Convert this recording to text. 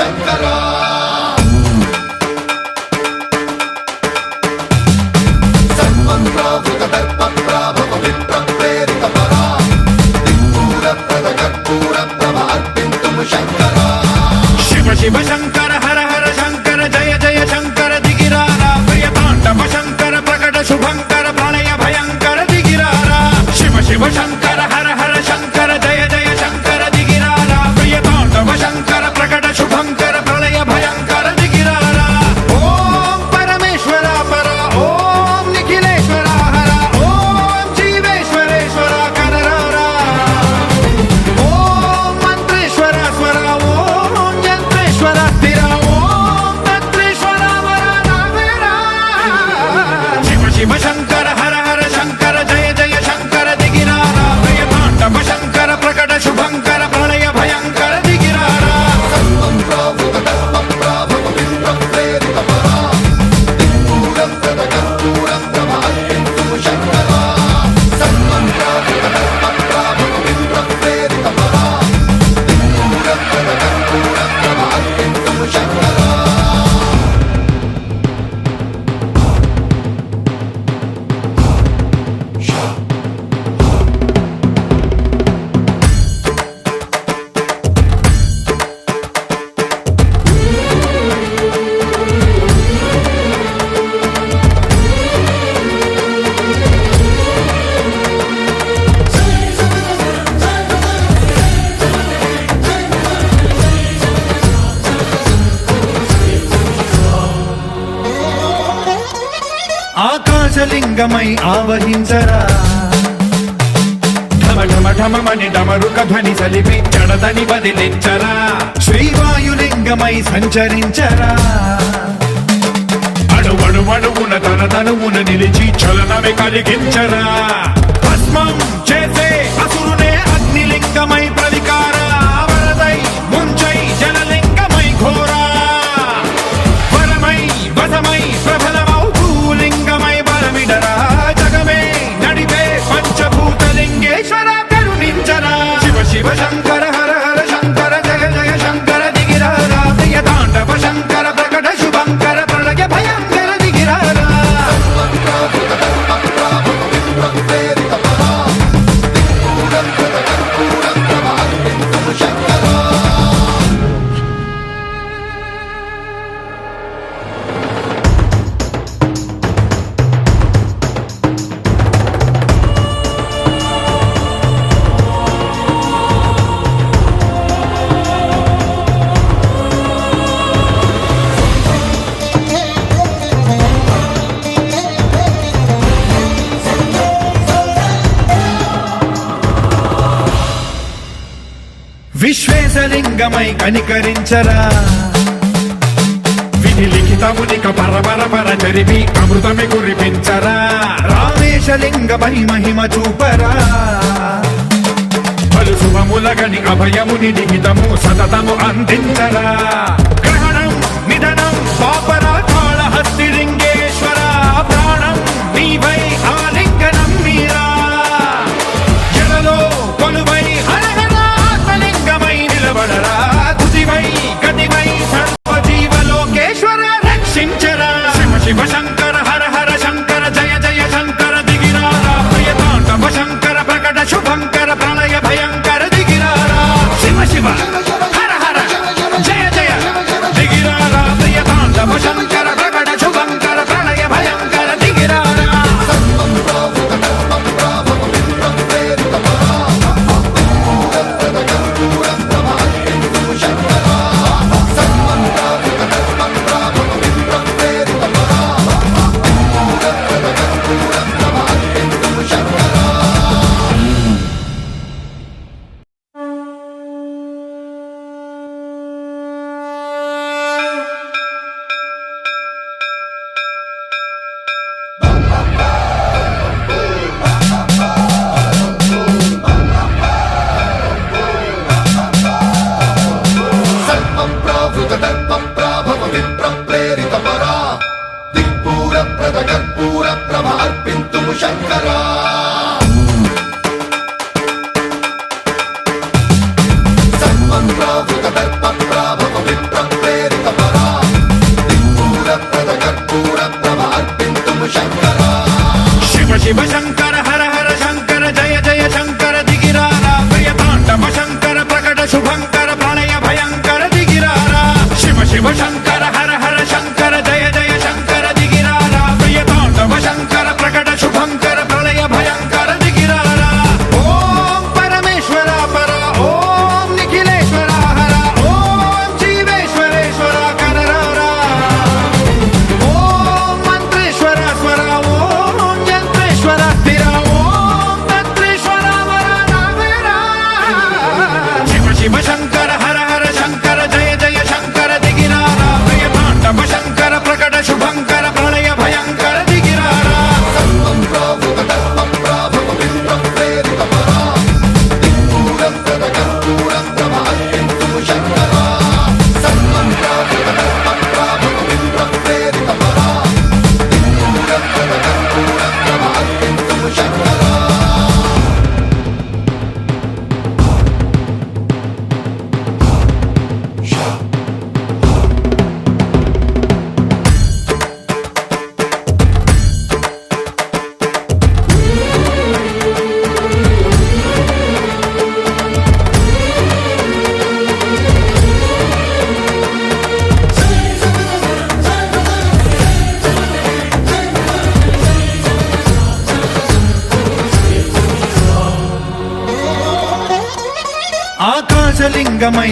శంకరా సన్మంత్రావృత దర్ప ప్రాభవ విప్ర ప్రేరిత పరా దిక్పూర ప్రద కర్పూర ప్రభ అర్పింతుము శంకరా శివ శివ శంకర హర హర శంకర జయ జయ శంకర దిగిరారా ప్రియ తాండవ శంకర ప్రకట శుభంకర ప్రళయ భయంకర దిగిరారా శివ శివ శంకర హర హర శంకర జయ జయ శంకర దిగిరారా ప్రియ తాండవ శంకర ప్రకట శుభంకర ప్రళయ భయంకర దిగిరారా ఓం పరమేశ్వర పర ఓం నిఖిలేశ్వర హర ఓం జీవేశ్వరేశ్వర కరరారా ఓం మంత్రేశ్వర స్వర ఓం యంత్రేశ్వర స్థిర ఓం తంత్రేశ్వర వర నావేరా శివ శివ శంకర హర హర శంకర జయ జయ శంకర దిగిరారా ప్రియ తాండవ శంకర ప్రకట శుభంకర ప్రళయ భయంకర దిగిరారా సన్మంత్రావృత దర్ప ప్రాభవ విప్ర ప్రేరిత పరా దిక్పూర ప్రద కర్పూర ప్రభ అర్పింతుము శంకరా సన్మంత్రావృత దర్ప ప్రాభవ విప్ర ప్రేరిత పరా దిక్పూర ప్రద కర్పూర ప్రభ అర్పింతుము శంకరా ఆకాశలింగమై ఆవహించరా ఢమ ఢమ ఢమమని డమరుక ధ్వని సలిపి జడదని బదిలించరా శ్రీవాయులింగమై సంచరించరా అణువణువున తన తనువున నిలిచి చలనమే కలిగించరా భస్మం చేసే అసురునే అగ్నిలింగమై ప్రవికార వరదై ముంచై జలలింగమై ఘోరా వరమై వసమై ప్రబలమౌ భూలింగమై బలమిడరా జగమే నడిపే పంచభూతలింగేశ్వర కరుణించరా శివ శివ శంకర హర హర శంకర జయ జయ శంకర దిగిరారా ప్రియ తాండవ శంకర ప్రకట శుభంకర ప్రళయ భయంకర దిగిరారా సన్మంత్రావృత దర్ప ప్రాభవ విప్ర ప్రేరిత పరా దిక్పూర ప్రద కర్పూర ప్రభ అర్పింతుము శంకరా విశ్వేశలింగమై కనికరించరా విధి లిఖితమునిక పరపర పర జరిపి అమృతమి కురిపించరా రామేశలింగమై మహిమ చూపరా పలు శుభములగని అభయముని నిహితము సతతము అందించరా గ్రహణం నిధనం పాపరా కాళహస్తి లింగేశ్వర ప్రాణం నీవై ఆలింగనం మీరా జలలో కొలువై హర హర ఆత్మలింగమై నిలబడరా తుదివై గతివై సర్వజీవలోకేశ్వర రక్షించరా శివ శివ శంకర హర హర శంకర జయ జయ శంకర దిగిరారా ప్రియ తాండవ శంకర ప్రకట శుభంకర ప్రళయ భయంకర దిగిరారా శివ శివ హర హర జయ జయ దిగిరారా ప్రియ తాండవ శంకర ప్రకట శుభంకర ప్రళయ భయంకర దిగిరారా సన్మంత్రావృత దర్ప ప్రాభవ విప్ర ప్రేరిత పరా దిక్పూర ప్రద కర్పూర ప్రభ అర్పింతుము శంకరా సన్మంత్రావృత దర్ప ప్రాభవ విప్ర ప్రేరిత పరా దిక్పూర ప్రద కర్పూర ప్రభ అర్పింతుము శంకరా సన్మంత్రావృత దర్ప ప్రాభవ విప్ర ప్రేరిత పరా దిక్పూర ప్రద కర్పూర ప్రభ అర్పింతుము శంకరా సన్మంత్రావృత దర్ప ప్రాభవ విప్ర ఆకాశలింగమై